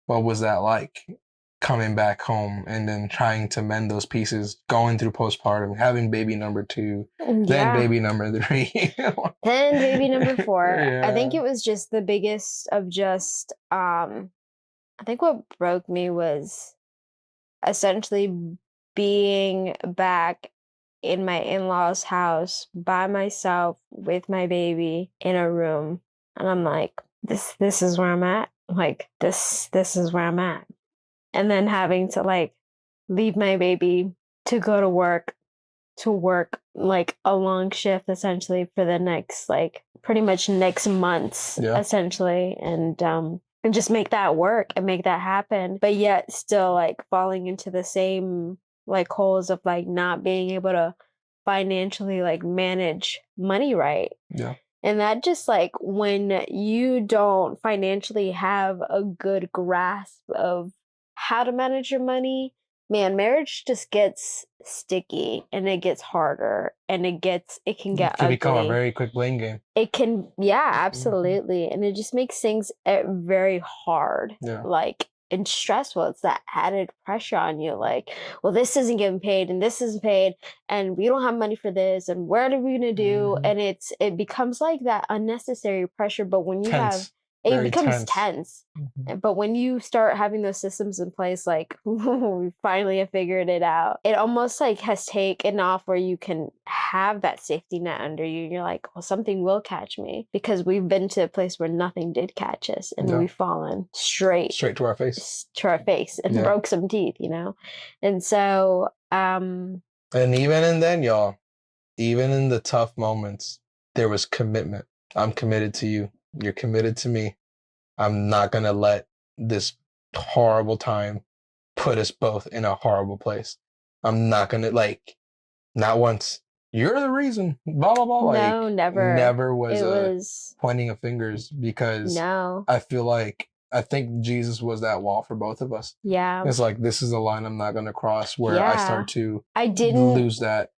what was that like? Coming back home and then trying to mend those pieces, going through postpartum, having baby number 2, then baby number 3. Then baby number 4. Yeah. I think it was just the biggest of just, I think what broke me was essentially being back in my in-laws' house by myself with my baby in a room. And I'm like, this is where I'm at. Like, this is where I'm at. And then having to like leave my baby to go to work like a long shift essentially for the next like pretty much next months essentially, and just make that work and make that happen, but yet still like falling into the same like holes of like not being able to financially like manage money right. Yeah. And that just like when you don't financially have a good grasp of how to manage your money, man, marriage just gets sticky and it gets harder and it can get It can ugly. become a very quick blame game. It can, yeah, absolutely. And it just makes things very hard, like, and stressful. It's that added pressure on you. Like, well, this isn't getting paid and this isn't paid and we don't have money for this and what are we going to do? And it becomes like that unnecessary pressure. But when you it becomes tense. But when you start having those systems in place, like we finally have figured it out, it almost like has taken off where you can have that safety net under you. You're like, well, something will catch me, because we've been to a place where nothing did catch us and we've fallen straight to our face. And broke some teeth, And so and even in then, y'all, even in the tough moments, there was commitment. I'm committed to you. You're committed to me. I'm not going to let this horrible time put us both in a horrible place. I'm not going to, like, not once, you're the reason, blah, blah, blah. No, like, never. Never was pointing of fingers, because I feel like, I think Jesus was that wall for both of us. Yeah. It's like, this is a line I'm not going to cross, where I start to lose that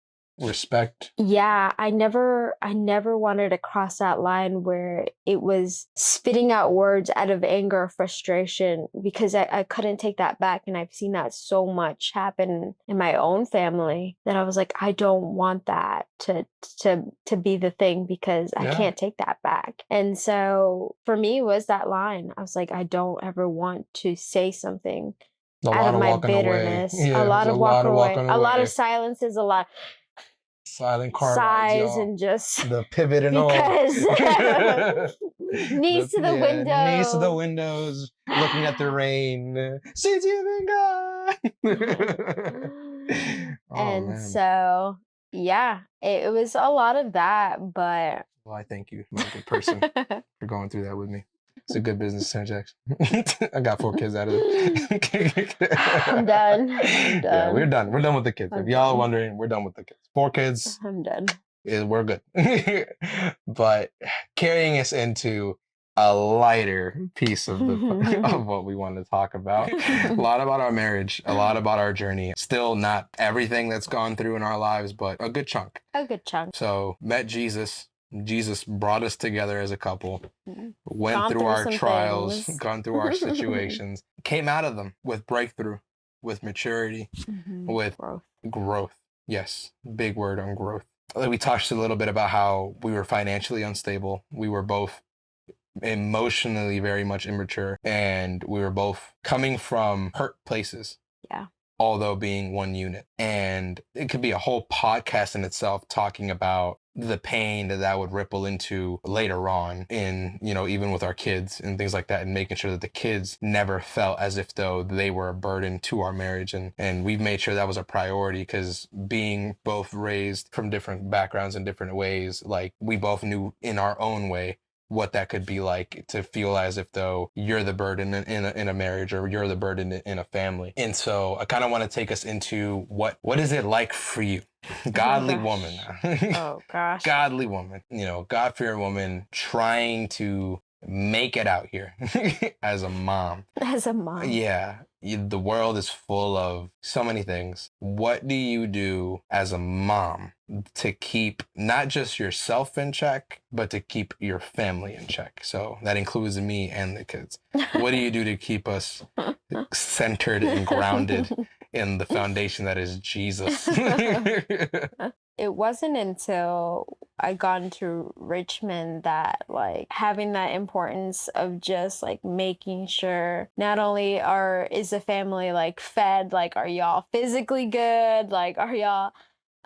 respect. Yeah, I never wanted to cross that line where it was spitting out words out of anger or frustration, because I couldn't take that back. And I've seen that so much happen in my own family that I was like, I don't want that to be the thing, because I can't take that back. And so for me, it was that line. I was like, I don't ever want to say something out of my bitterness. Yeah, a lot of walking away. A lot of silences, a lot silent car sighs, rides, and just the pivot and because all. knees to the window. Knees to the windows, looking at the rain. Since you've been gone. So yeah, it was a lot of that, but well, I thank you, my good person, for going through that with me. It's a good business transaction. I got 4 kids out of it. I'm done. Yeah, we're done. We're done with the kids. If y'all are wondering, we're done with the kids. 4 kids. I'm done. We're good. But carrying us into a lighter piece of of what we want to talk about. A lot about our marriage, a lot about our journey. Still not everything that's gone through in our lives, but a good chunk. A good chunk. So met Jesus. Jesus brought us together as a couple, went through our trials, gone through our situations, came out of them with breakthrough, with maturity, with growth. Yes, big word on growth. We touched a little bit about how we were financially unstable. We were both emotionally very much immature, and we were both coming from hurt places. Yeah. Although being one unit. And it could be a whole podcast in itself talking about the pain that would ripple into later on in, even with our kids and things like that, and making sure that the kids never felt as if though they were a burden to our marriage. And we've made sure that was a priority, because being both raised from different backgrounds in different ways, like we both knew in our own way what that could be like to feel as if though you're the burden in a marriage, or you're the burden in a family. And so I kind of want to take us into what is it like for you? Godly woman. Oh gosh. Godly woman, God-fearing woman, trying to make it out here as a mom. As a mom. Yeah, the world is full of so many things. What do you do as a mom to keep not just yourself in check, but to keep your family in check? So that includes me and the kids. What do you do to keep us centered and grounded in the foundation that is Jesus? It wasn't until I got into Richmond that like having that importance of just like making sure not only is the family like fed, like are y'all physically good, like are y'all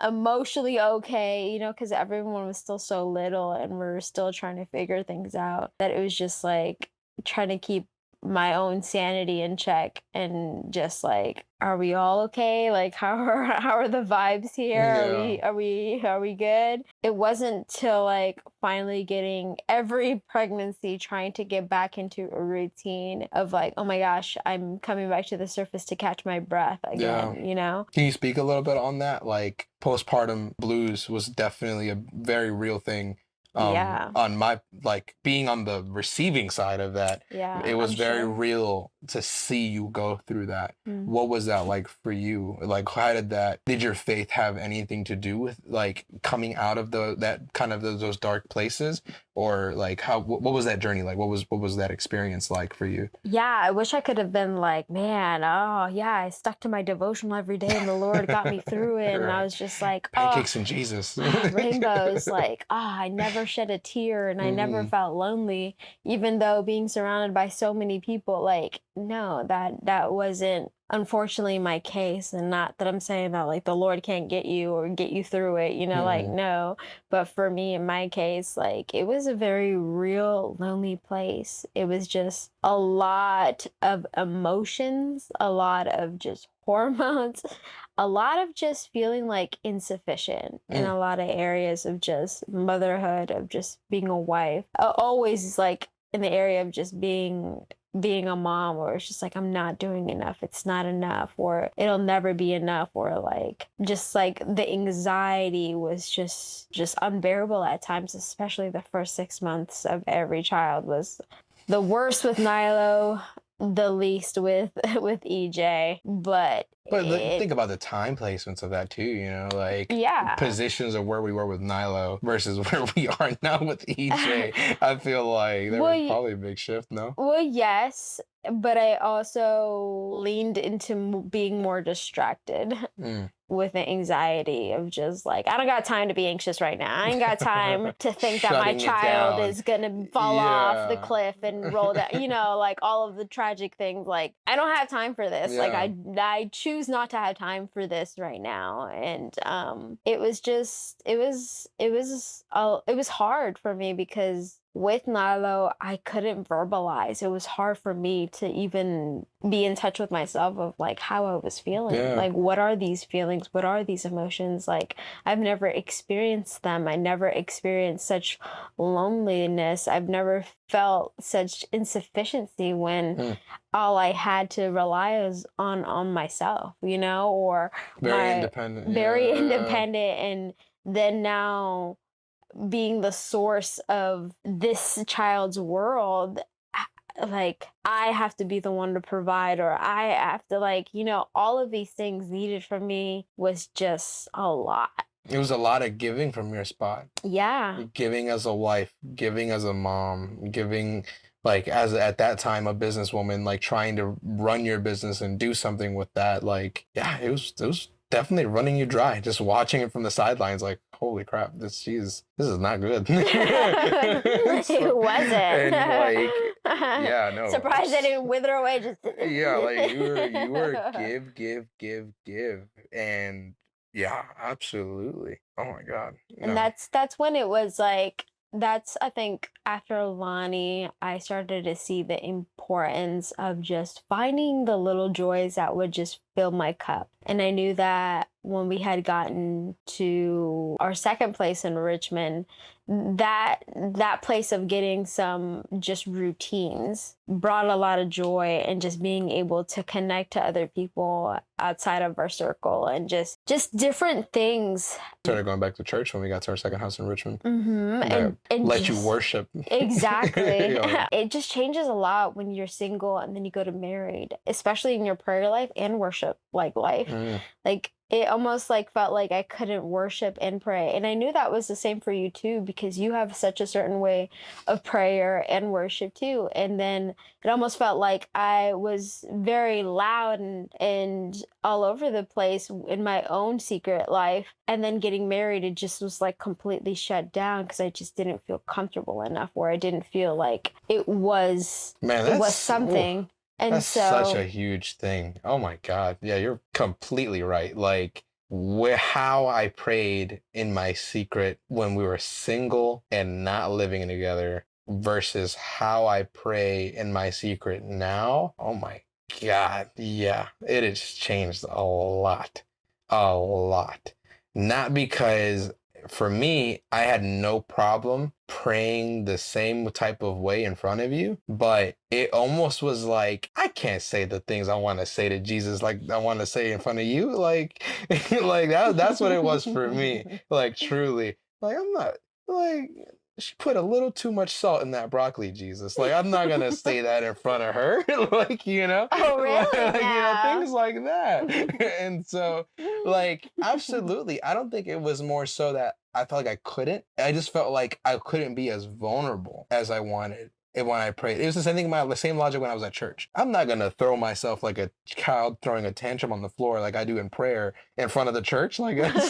emotionally okay, you know, because everyone was still so little and we're still trying to figure things out, that it was just like trying to keep my own sanity in check and just like, are we all okay? Like how are the vibes here? Yeah. Are we good? It wasn't till like finally getting every pregnancy trying to get back into a routine of like, oh my gosh, I'm coming back to the surface to catch my breath Yeah. again, you know? Can you speak a little bit on that? Like postpartum blues was definitely a very real thing. Yeah. On my, like, being on the receiving side of that, Yeah, it was I'm very sure. real to see you go through that. Mm. What was that like for you? Like, how did your faith have anything to do with like coming out of that kind of those dark places? Or like what was that journey like? What was that experience like for you? Yeah, I wish I could have been like, man, oh yeah, I stuck to my devotional every day and the Lord got me through it. And I Right. was just like, oh, Pancakes and Jesus. rainbows, like, I never shed a tear and I never Mm, felt lonely, even though being surrounded by so many people, like, no, that wasn't unfortunately my case. And not that I'm saying that like the Lord can't get you or get you through it, you know, like, mm, no. But for me, in my case, like, it was a very real lonely place. It was just a lot of emotions, a lot of just hormones, a lot of just feeling like insufficient in mm. a lot of areas of just motherhood, of just being a wife. Always like in the area of just being a mom, or it's just like I'm not doing enough, it's not enough, or it'll never be enough, or like just like the anxiety was just unbearable at times, especially the first 6 months of every child was the worst with Nilo, the least with with EJ, but But it think about the time placements of that too, you know, like yeah. positions of where we were with Nilo versus where we are now with EJ. I feel like there well was probably a big shift, no? Well, yes, but I also leaned into being more distracted Mm. with the anxiety of just like, I don't got time to be anxious right now. I ain't got time to think that my Shutting it child down. is gonna fall off the Yeah. cliff and roll down, you know, like all of the tragic things. Like, I don't have time for this. Like, Yeah. I choose not to have time for this right now. And it was just, it was hard for me because with Nilo, I couldn't verbalize. It was hard for me to even be in touch with myself of like how I was feeling. Yeah. Like, what are these feelings? What are these emotions? Like, I've never experienced them. I never experienced such loneliness. I've never felt such insufficiency when Mm. all I had to rely is on myself, you know, or Very my independent. very Yeah. independent. And then now being the source of this child's world, like I have to be the one to provide, or I have to, like, you know, all of these things needed from me was just a lot. It was a lot of giving from your spot. Yeah. Giving as a wife, giving as a mom, giving like as at that time a businesswoman, like trying to run your business and do something with that. Like, yeah, it was definitely running you dry. Just watching it from the sidelines, like, holy crap, this is not good. It wasn't. And like, yeah, no. Surprised I didn't wither away. Just Yeah, like you were give, and yeah, absolutely. Oh my God, And no. that's when it was like, that's, I think after Lonnie, I started to see the importance of just finding the little joys that would just fill my cup. And I knew that when we had gotten to our second place in Richmond, that place of getting some just routines brought a lot of joy, and just being able to connect to other people outside of our circle, and just different things. Started going back to church when we got to our second house in Richmond. And Let you just, worship. exactly. Yeah. It just changes a lot when you're single and then you go to married, especially in your prayer life and worship life. Like, it almost like felt like I couldn't worship and pray. And I knew that was the same for you too, because you have such a certain way of prayer and worship too. And then it almost felt like I was very loud and all over the place in my own secret life. And then getting married, it just was like completely shut down, because I just didn't feel comfortable enough, where I didn't feel like it was something. Ooh. And That's such a huge thing. Oh my God. Yeah, you're completely right. Like, how I prayed in my secret when we were single and not living together versus how I pray in my secret now. Oh my God. Yeah, it has changed a lot. A lot. Not because for me, I had no problem praying the same type of way in front of you, but it almost was like, I can't say the things I want to say to Jesus like I want to say in front of you. Like, like that's what it was for me. Like, truly. Like, I'm not, like, she put a little too much salt in that broccoli, Jesus. Like, I'm not gonna say that in front of her. Like, you know, Oh, really? like, you know, Now? things like that. And so, like, absolutely. I don't think it was more so that I felt like I couldn't. I just felt like I couldn't be as vulnerable as I wanted. And when I prayed, it was the same thing. The same logic when I was at church. I'm not gonna throw myself like a child throwing a tantrum on the floor like I do in prayer in front of the church. Like, that's,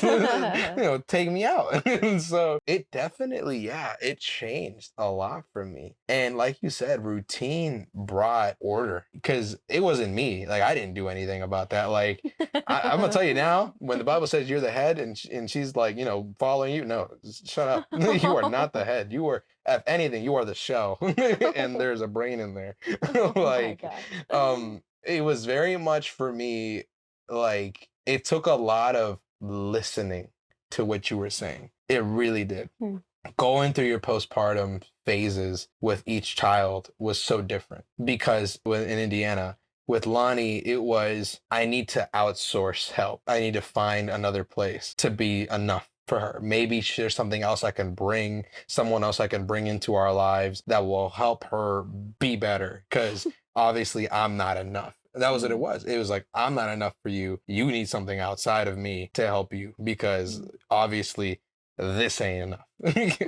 take me out. And so it definitely, yeah, it changed a lot for me. And like you said, routine brought order, because it wasn't me. Like, I didn't do anything about that. Like, I'm gonna tell you now, when the Bible says you're the head and she's like, following you, no, shut up. You are not the head. You are, if anything, you are the shell. And there's a brain in there. Like, it was very much for me, like, it took a lot of listening to what you were saying. It really did. Going through your postpartum phases with each child was so different, because in Indiana, with Lonnie, it was, I need to outsource help. I need to find another place to be enough for her. Maybe there's something else I can bring, someone else I can bring into our lives that will help her be better, because obviously I'm not enough. That was what it was. It was like, I'm not enough for you. You need something outside of me to help you, because obviously this ain't enough.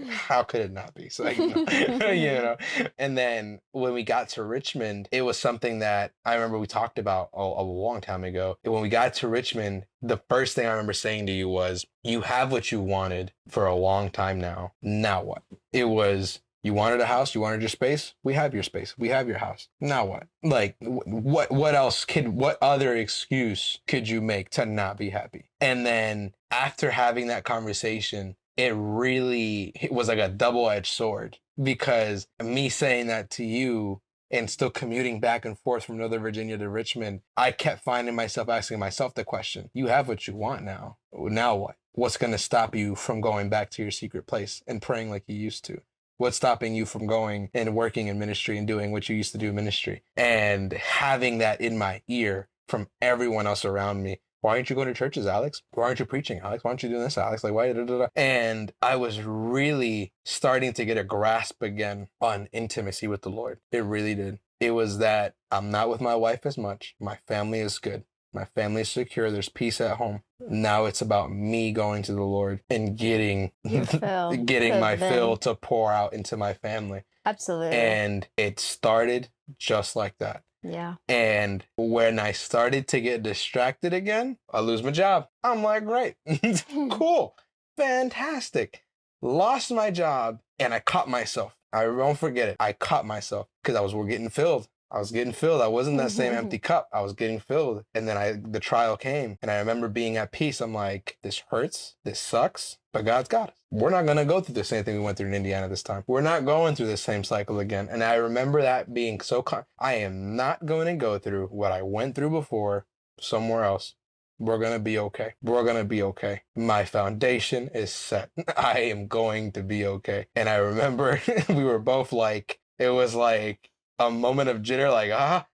How could it not be? So, And then when we got to Richmond, it was something that I remember we talked about a long time ago. And when we got to Richmond, the first thing I remember saying to you was, you have what you wanted for a long time now. Now what? It was, you wanted a house, you wanted your space. We have your space. We have your house. Now what? Like, what other excuse could you make to not be happy? And then after having that conversation, it was like a double-edged sword, because me saying that to you and still commuting back and forth from Northern Virginia to Richmond, I kept finding myself asking myself the question, you have what you want now. Now what? What's going to stop you from going back to your secret place and praying like you used to? What's stopping you from going and working in ministry and doing what you used to do in ministry? And having that in my ear from everyone else around me. Why aren't you going to churches, Alex? Why aren't you preaching, Alex? Why aren't you doing this, Alex? Like, why? And I was really starting to get a grasp again on intimacy with the Lord. It really did. It was that I'm not with my wife as much. My family is good. My family is secure. There's peace at home. Now it's about me going to the Lord and getting my fill to pour out into my family. Absolutely. And it started just like that. Yeah. And when I started to get distracted again, I lose my job. I'm like, great, cool, fantastic. Lost my job, and I caught myself. I won't forget it. I caught myself because I was getting filled. I wasn't that same empty cup. I was getting filled. And then the trial came, and I remember being at peace. I'm like, this hurts. This sucks, but God's got us. We're not going to go through the same thing we went through in Indiana this time. We're not going through the same cycle again. And I remember that being I am not going to go through what I went through before somewhere else. We're going to be okay. We're going to be okay. My foundation is set. I am going to be okay. And I remember we were both like, it was like a moment of jitter, like,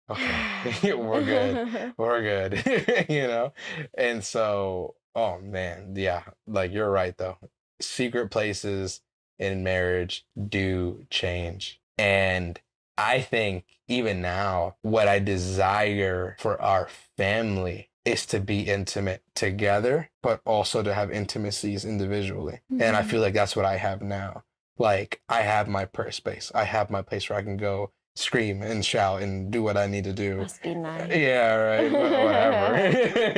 okay, we're good. We're good, you know? And so, oh man, yeah, like you're right though. Secret places in marriage do change. And I think even now, what I desire for our family is to be intimate together, but also to have intimacies individually. And I feel like that's what I have now. Like, I have my prayer space. I have my place where I can go scream and shout and do what I need to do. Must be nice. Yeah, right. Whatever.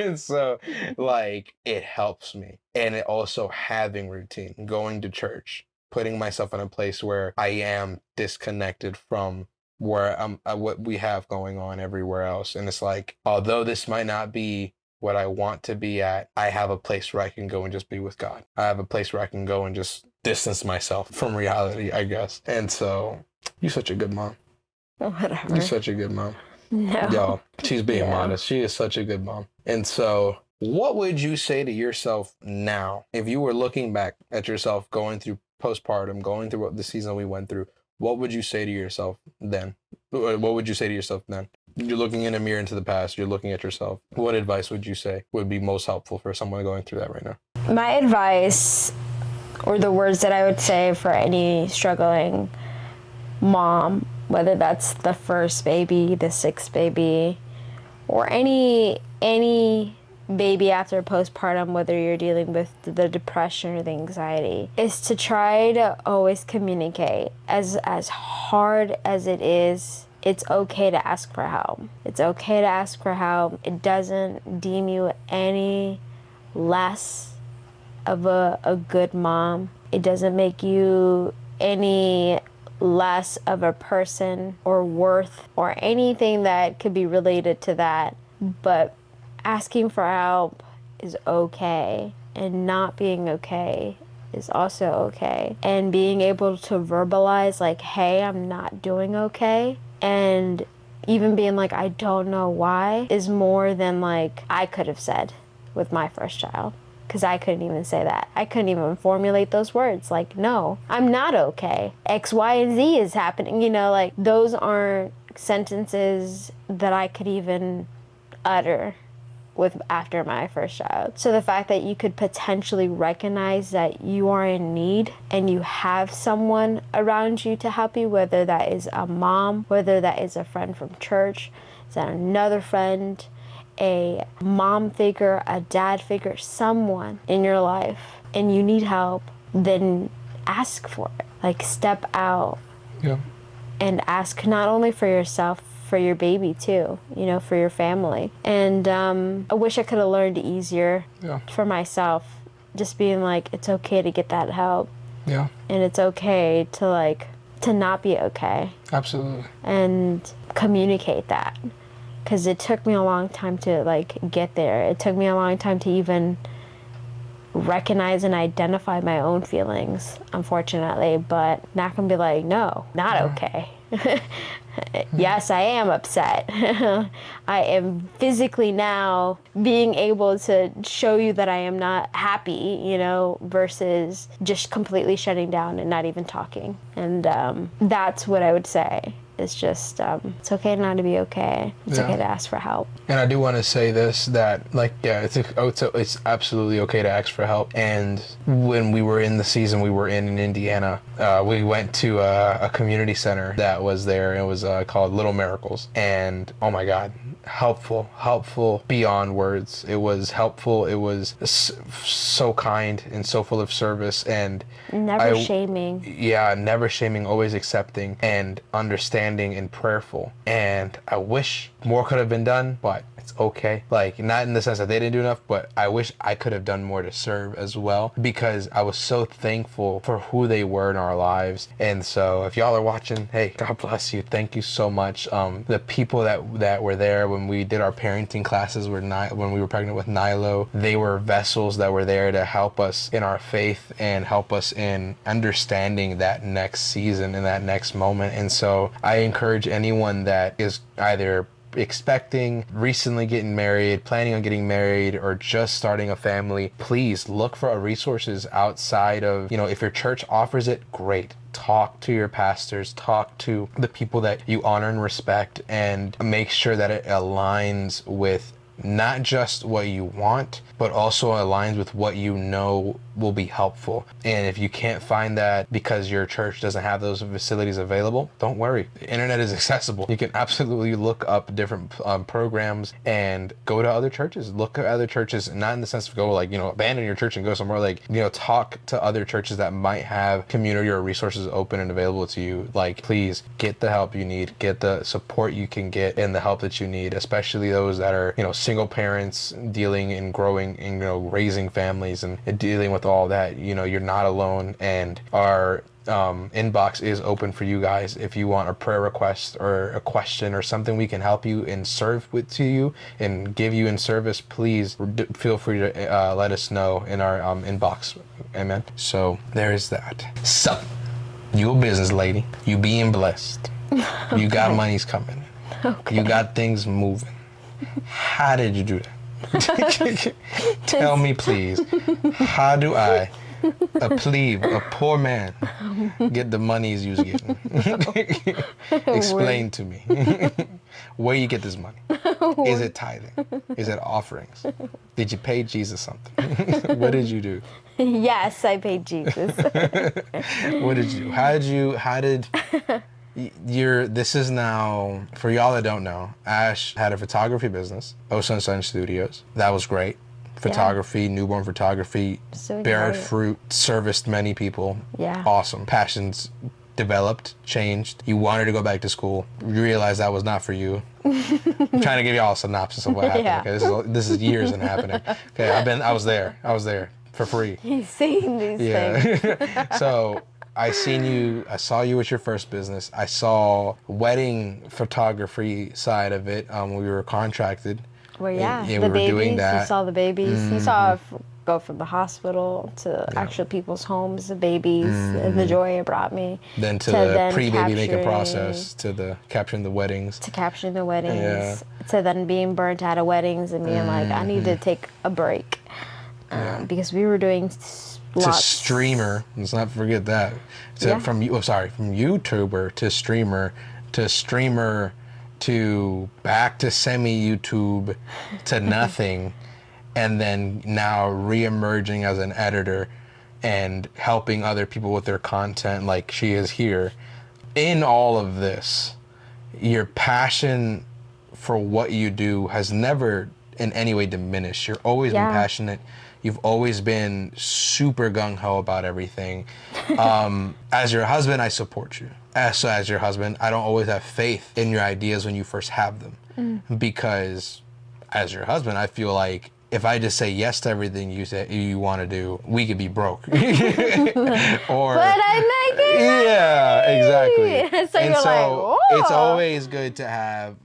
And so, like, it helps me. And it also having routine, going to church, putting myself in a place where I am disconnected from where what we have going on everywhere else. And it's like, although this might not be what I want to be at, I have a place where I can go and just be with God. I have a place where I can go and just distance myself from reality, I guess. And so, you're such a good mom. Whatever. You're such a good mom. No. Yo, she's being No. modest. She is such a good mom. And so, what would you say to yourself now if you were looking back at yourself going through postpartum, going through what the season we went through? What would you say to yourself then? What would you say to yourself then? You're looking in a mirror into the past. You're looking at yourself. What advice would you say would be most helpful for someone going through that right now? My advice, or the words that I would say for any struggling mom, whether that's the first baby, the sixth baby, or any baby after postpartum, whether you're dealing with the depression or the anxiety, is to try to always communicate. As hard as it is, it's okay to ask for help. It's okay to ask for help. It doesn't deem you any less of a good mom. It doesn't make you any less of a person or worth or anything that could be related to that. But asking for help is okay, and not being okay is also okay. And being able to verbalize like, hey, I'm not doing okay, and even being like, I don't know why, is more than like I could have said with my first child. Because I couldn't even say that. I couldn't even formulate those words. Like, no, I'm not okay. X, Y, and Z is happening. You know, like, those aren't sentences that I could even utter with after my first child. So the fact that you could potentially recognize that you are in need and you have someone around you to help you, whether that is a mom, whether that is a friend from church, is that another friend, a mom figure, a dad figure, someone in your life, and you need help, then ask for it. Like, step out. Yeah. And ask not only for yourself, for your baby too, you know, for your family. And I wish I could have learned easier for myself, just being like, it's okay to get that help. Yeah. And it's okay to like, to not be okay. Absolutely. And communicate that. Because it took me a long time to like get there. It took me a long time to even recognize and identify my own feelings, unfortunately. But now I can be like, no, not okay. Yes, I am upset. I am physically now being able to show you that I am not happy, you know, versus just completely shutting down and not even talking. And that's what I would say. It's just, it's okay not to be okay. It's okay to ask for help. And I do want to say this, that like, it's absolutely okay to ask for help. And when we were in the season we were in Indiana, we went to a community center that was there. It was called Little Miracles. And oh my God, helpful beyond words. It was helpful. It was so kind and so full of service, and never shaming. Yeah, never shaming, always accepting and understanding and prayerful. And I wish more could have been done, but it's okay. Like, not in the sense that they didn't do enough, but I wish I could have done more to serve as well, because I was so thankful for who they were in our lives. And so if y'all are watching, hey, God bless you. Thank you so much. The people that were there when we did our parenting classes when we were pregnant with Nilo, they were vessels that were there to help us in our faith and help us in understanding that next season and that next moment. And so I encourage anyone that is either expecting, recently getting married, planning on getting married, or just starting a family, please look for resources outside of, if your church offers it, great. Talk to your pastors, talk to the people that you honor and respect, and make sure that it aligns with not just what you want, but also aligns with what you know will be helpful. And if you can't find that because your church doesn't have those facilities available, don't worry. The internet is accessible. You can absolutely look up different programs and go to other churches. Look at other churches, not in the sense of go abandon your church and go somewhere. Talk to other churches that might have community or resources open and available to you. Please get the help you need, get the support you can get, and the help that you need, especially those that are, single parents dealing and growing and, raising families and dealing with all that. You're not alone, and our inbox is open for you guys. If you want a prayer request or a question or something we can help you and serve with to you and give you in service, please feel free to let us know in our inbox. Amen. So there's that. So you a business lady, you being blessed, you got money's coming, you got things moving. How did you do that? Tell me, please. How do I, a plebe, a poor man, get the monies you was getting? Explain to me. Where you get this money? Is it tithing? Is it offerings? Did you pay Jesus something? What did you do? Yes, I paid Jesus. What did you do? How did this is now, for y'all that don't know, Ash had a photography business, Osun Sun Studios. That was great. Photography, newborn photography, bared fruit, serviced many people. Yeah. Awesome. Passions developed, changed. You wanted to go back to school. You realized that was not for you. I'm trying to give y'all a synopsis of what happened. Yeah. Okay, this is years in happening. Okay, I was there for free. He's seen these things. So I saw you with your first business. I saw wedding photography side of it. We were contracted. Well, yeah, we the were babies, doing that. you saw the babies. You saw go from the hospital to actual people's homes, the babies, and the joy it brought me. Then to the pre-baby making process, to the capturing the weddings. To capturing the weddings, to then being burnt out of weddings and being like, I need to take a break. Because we were doing lots. To streamer, let's not forget that. From YouTuber to streamer to back to semi-YouTube to nothing, and then now re-emerging as an editor and helping other people with their content like she is here. In all of this, your passion for what you do has never in any way diminished. You've always been passionate. You've always been super gung-ho about everything. As your husband, I support you. As your husband, I don't always have faith in your ideas when you first have them. Because as your husband, I feel like if I just say yes to everything you want to do, we could be broke. But I make it. Yeah, exactly. So you're like, whoa. It's always good to have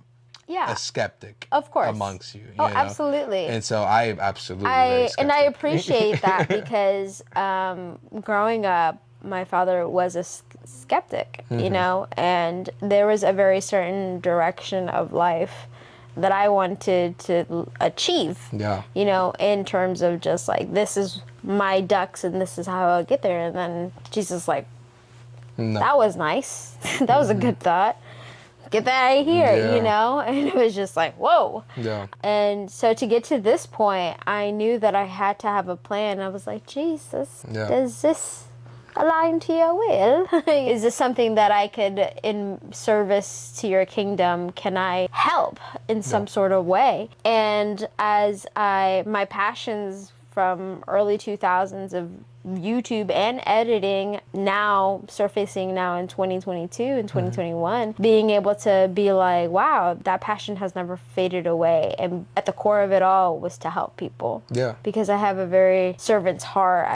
a skeptic, of course, amongst you. Oh, absolutely. And so I absolutely and I appreciate that because growing up, my father was a skeptic, and there was a very certain direction of life that I wanted to achieve. Yeah. In terms of just like, this is my ducks and this is how I'll get there. And then Jesus like, no. That was nice. That was a good thought. Get that out of here, and it was just like, whoa. Yeah. And so to get to this point, I knew that I had to have a plan. I was like, Jesus, does this align to your will? Is this something that I could, in service to your kingdom, can I help in some sort of way? And as my passions from early 2000s of YouTube and editing now surfacing now in 2022 and 2021, being able to be like, wow, that passion has never faded away. And at the core of it all was to help people. Yeah. Because I have a very servant's heart.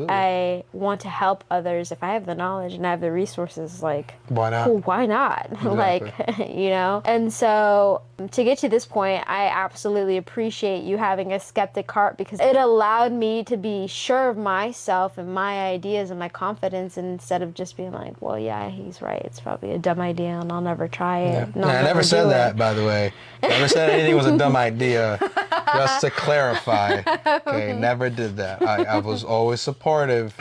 I want to help others. If I have the knowledge and I have the resources, like, why not? Well, why not? Exactly. And so to get to this point, I absolutely appreciate you having a skeptic heart because it allowed me to be sure of myself myself and my ideas and my confidence, instead of just being like, well, yeah, he's right. It's probably a dumb idea and I'll never try it. Yeah. And I'll I never never said do that, it. by the way. Never said anything was a dumb idea. Just to clarify. Okay, never did that. I was always supportive.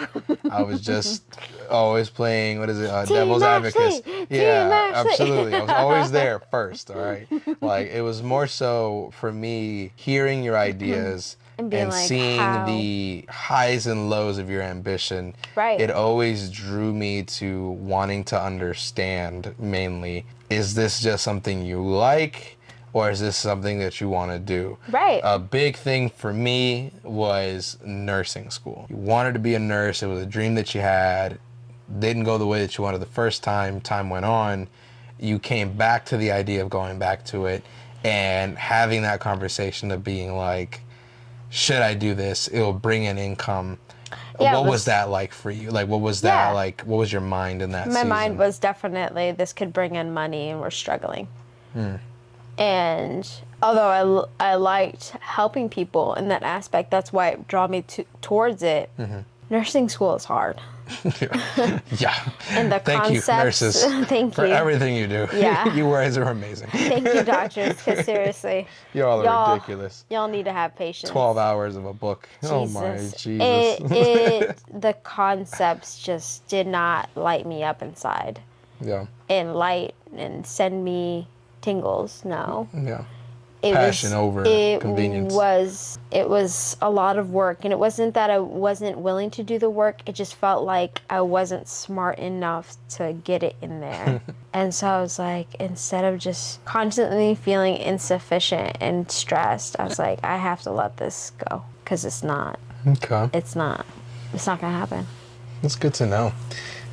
I was just always playing, what is it, devil's advocate. Yeah, absolutely. I was always there first, all right? Like, it was more so for me hearing your ideas And being and like, seeing how? the highs and lows of your ambition. Right. It always drew me to wanting to understand, mainly, is this just something you like, or is this something that you want to do? Right. A big thing for me was nursing school. You wanted to be a nurse. It was a dream that you had. Didn't go the way that you wanted the first time. Time went on. You came back to the idea of going back to it and having that conversation of being like, should I do this? It'll bring in income. Yeah, What was that like for you? Like, what was that like? What was your mind in that My season? mind was definitely, this could bring in money and we're struggling. And although I liked helping people in that aspect, that's why it drew me towards it. Nursing school is hard. Yeah. And the Thank concepts. you, nurses. Thank for you. everything you do. Yeah. You guys are amazing. Thank you, doctors, because seriously. Y'all are ridiculous. Y'all need to have patience. 12 hours of a book. Jesus. Oh my Jesus. The concepts just did not light me up inside. Yeah. And light and send me tingles. No. Yeah. Passion over convenience. It was a lot of work, and it wasn't that I wasn't willing to do the work. It just felt like I wasn't smart enough to get it in there. And so I was like, instead of just constantly feeling insufficient and stressed, I was like, I have to let this go, because it's not. Okay. It's not gonna happen. That's good to know.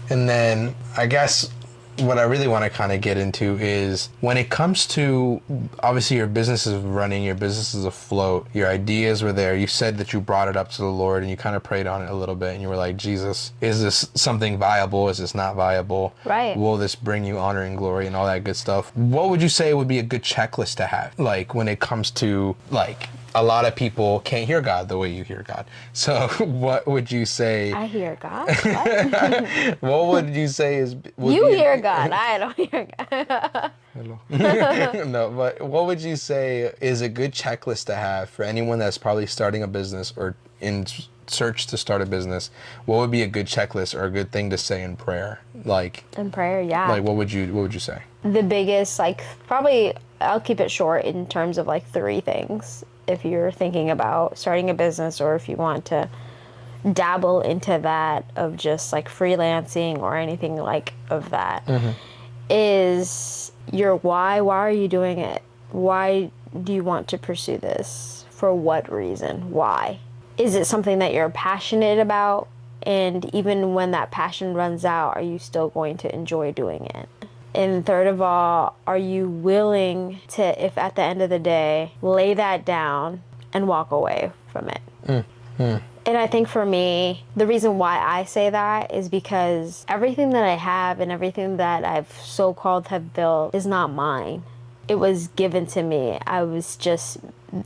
And then I guess what I really want to kind of get into is when it comes to, obviously your business is running, your business is afloat, your ideas were there. You said that you brought it up to the Lord and you kind of prayed on it a little bit and you were like, Jesus, is this something viable? Is this not viable? Right. Will this bring you honor and glory and all that good stuff? What would you say would be a good checklist to have? Like when it comes to, like, a lot of people can't hear God the way you hear God. So what would you say? I hear God? What? What would you say is... You hear God. I don't hear God. Hello. No, but what would you say is a good checklist to have for anyone that's probably starting a business or in search to start a business? What would be a good checklist or a good thing to say in prayer? Like in prayer, yeah. Like what would you say? The biggest, like, probably, I'll keep it short in terms of like 3 things. If you're thinking about starting a business, or if you want to dabble into that of just like freelancing or anything like of that, is your why. Why are you doing it? Why do you want to pursue this? For what reason? Why? Is it something that you're passionate about? And even when that passion runs out, are you still going to enjoy doing it? And third of all, are you willing to, if at the end of the day, lay that down and walk away from it? And I think for me, the reason why I say that is because everything that I have and everything that I've so-called have built is not mine. It was given to me. I was just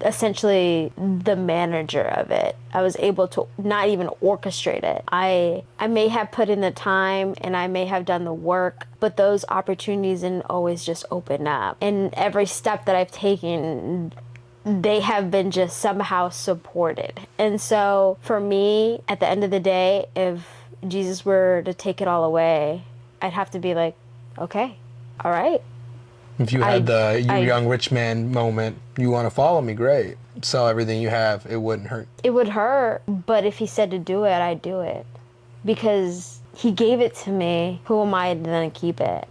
essentially the manager of it. I was able to not even orchestrate it. I may have put in the time and I may have done the work, but those opportunities didn't always just open up. And every step that I've taken, they have been just somehow supported. And so for me, at the end of the day, if Jesus were to take it all away, I'd have to be like, okay, all right. If you had the young rich man moment, you want to follow me, great. Sell everything you have, it wouldn't hurt. It would hurt, but if he said to do it, I'd do it. Because he gave it to me, who am I to then keep it?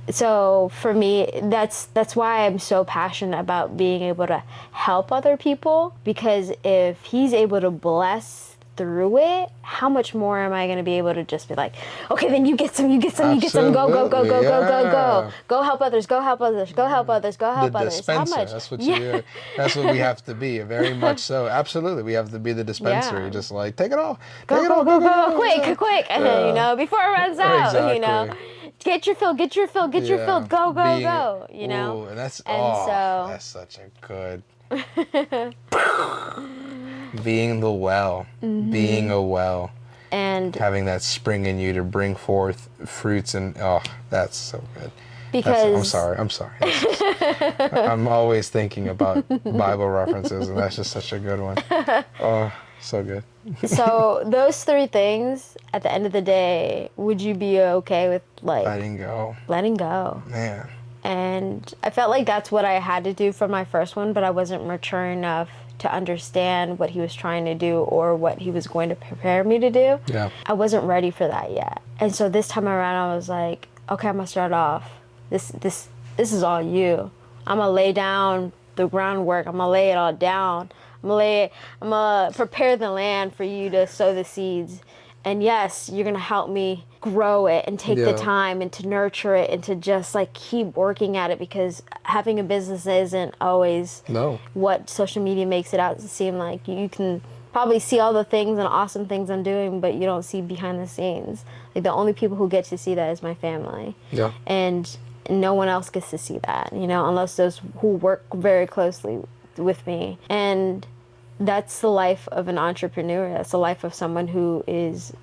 So for me, that's why I'm so passionate about being able to help other people, because if he's able to bless through it, how much more am I going to be able to just be like, okay, then you get some, go help others, go help others, go help others, go help others. Dispenser, how much? that's what that's what we have to be, very much so. Absolutely, we have to be the dispensary, just like, take it all, go, quick, and then, you know, before it runs out, exactly. you know. Get your fill, go, you know. Ooh, and that's such a good being the well, being a well. And having that spring in you to bring forth fruits, and that's so good. because I'm sorry. I'm always thinking about Bible references, and that's just such a good one. Oh, so good. So those three things, at the end of the day, would you be okay with like Letting go. letting go? Man. And I felt like that's what I had to do for my first one, but I wasn't mature enough to understand what he was trying to do or what he was going to prepare me to do. Yeah. I wasn't ready for that yet. And so this time around I was like, okay, I'm gonna start off. This is all you. I'm gonna lay down the groundwork. I'm gonna lay it all down. I'm gonna prepare the land for you to sow the seeds. And yes, you're gonna help me grow it and take the time and to nurture it and to just like keep working at it, because having a business isn't always what social media makes it out to seem like. You can probably see all the things and awesome things I'm doing, but you don't see behind the scenes. Like the only people who get to see that is my family. Yeah. And no one else gets to see that, you know, unless those who work very closely with me. And that's the life of an entrepreneur. That's the life of someone who is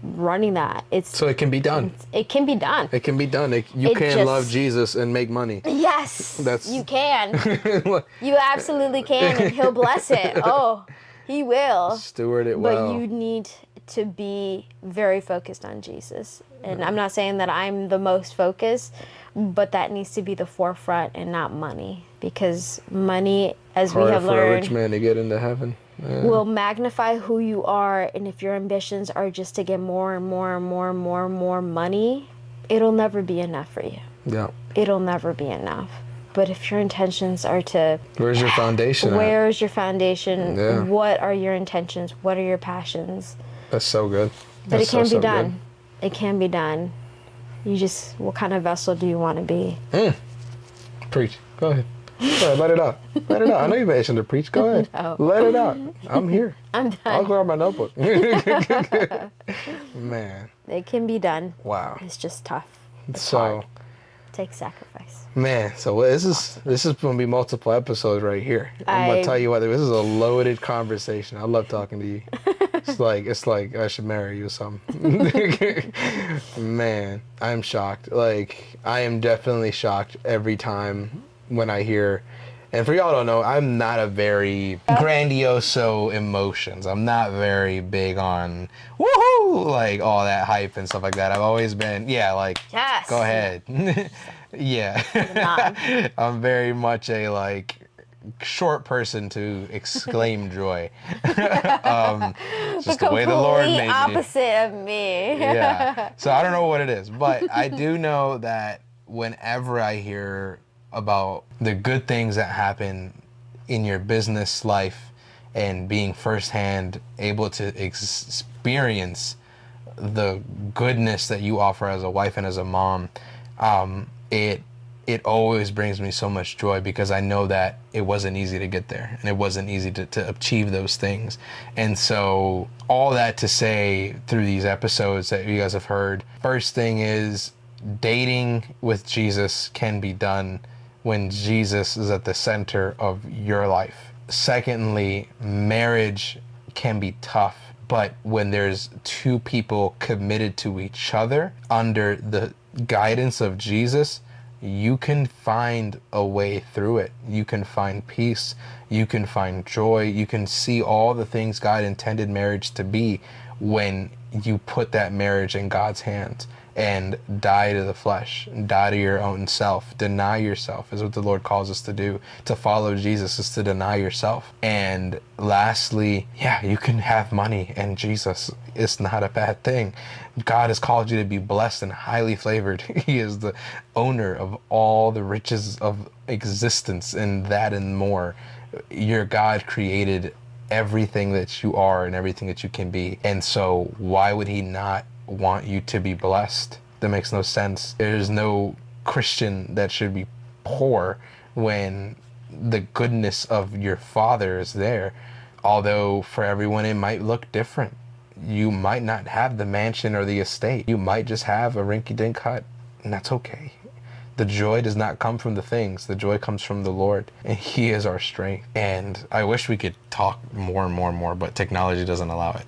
running that. So it can be done. It can be done. It can be done. You can love Jesus and make money. Yes, you can. You absolutely can, and he'll bless it. Oh, he will. Steward it well. But you need to be very focused on Jesus. And I'm not saying that I'm the most focused, but that needs to be the forefront and not money. Because money, as we have learned, for a rich man to get into heaven. Will magnify who you are. And if your ambitions are just to get more and more and more and more and more money, it'll never be enough for you. Yeah. It'll never be enough. But if your intentions are to... Where's your foundation at? Where's your foundation? Yeah. What are your intentions? What are your passions? That's so good. But it can be done. It can be done. You just... What kind of vessel do you want to be? Preach. Go ahead. Go ahead, let it out. Let it out. I know you've been itching to preach. Go ahead. No. Let it out. I'm here. I'm done. I'll grab my notebook. Man. It can be done. Wow. It's just tough. It's hard. It takes sacrifice. Man, so this is going to be multiple episodes right here. I'm going to tell you what, this is a loaded conversation. I love talking to you. It's like I should marry you or something. Man, I'm shocked. Like, I am definitely shocked every time when I hear, and for y'all don't know, I'm not a very grandioso emotions. I'm not very big on woohoo, like all that hype and stuff like that. I've always been, yes, go ahead. Yeah. I'm very much a like short person to exclaim joy. Just the way the Lord made me. Opposite of me. Yeah. So I don't know what it is, but I do know that whenever I hear about the good things that happen in your business life and being firsthand able to experience the goodness that you offer as a wife and as a mom, it always brings me so much joy, because I know that it wasn't easy to get there and it wasn't easy to achieve those things. And so all that to say, through these episodes that you guys have heard, first thing is dating with Jesus can be done when Jesus is at the center of your life. Secondly, marriage can be tough, but when there's two people committed to each other under the guidance of Jesus, you can find a way through it. You can find peace. You can find joy. You can see all the things God intended marriage to be when you put that marriage in God's hands and die to the flesh, die to your own self, deny yourself is what the Lord calls us to do. To follow Jesus is to deny yourself. And lastly, you can have money and Jesus is not a bad thing. God has called you to be blessed and highly flavored. He is the owner of all the riches of existence and that and more. Your God created everything that you are and everything that you can be. And so why would he not want you to be blessed? That makes no sense. There's no Christian that should be poor when the goodness of your Father is there. Although for everyone it might look different. You might not have the mansion or the estate. You might just have a rinky-dink hut, and that's okay. The joy does not come from the things. The joy comes from the Lord, and He is our strength. And I wish we could talk more and more and more, but technology doesn't allow it.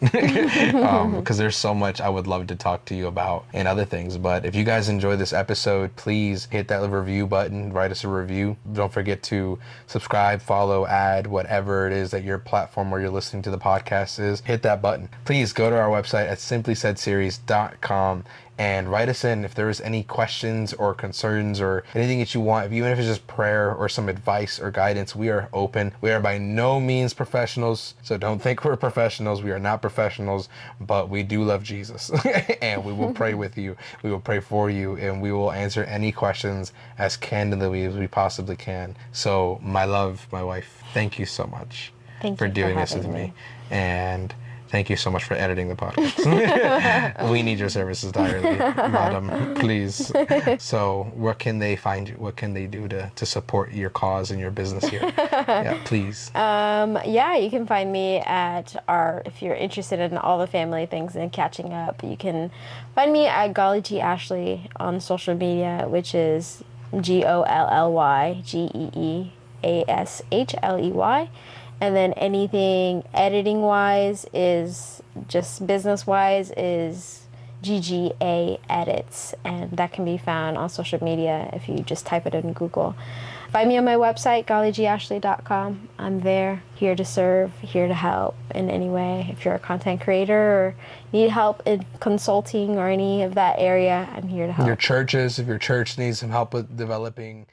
Because there's so much I would love to talk to you about and other things. But if you guys enjoy this episode, please hit that review button, write us a review. Don't forget to subscribe, follow, add, whatever it is that your platform where you're listening to the podcast is. Hit that button. Please go to our website at simplysaidseries.com and write us in if there's any questions or concerns or anything that you want. Even if it's just prayer or some advice or guidance, we are open. We are by no means professionals, so don't think we're professionals. We are not professionals, but we do love Jesus. And we will pray with you. We will pray for you, and we will answer any questions as candidly as we possibly can. So, my love, my wife, thank you so much for doing this with me. And thank you so much for editing the podcast. We need your services direly, madam, please. So where can they find you? What can they do to support your cause and your business here? Yeah, please. Yeah, you can find me at if you're interested in all the family things and catching up, you can find me at GollyGEEashley on social media, which is GollyGEEashley. And then anything editing wise is just business wise is GGA Edits, and that can be found on social media if you just type it in Google. Find me on my website, gollygeeashley.com. I'm there, here to serve, here to help in any way. If you're a content creator or need help in consulting or any of that area, I'm here to help. Your churches, if your church needs some help with developing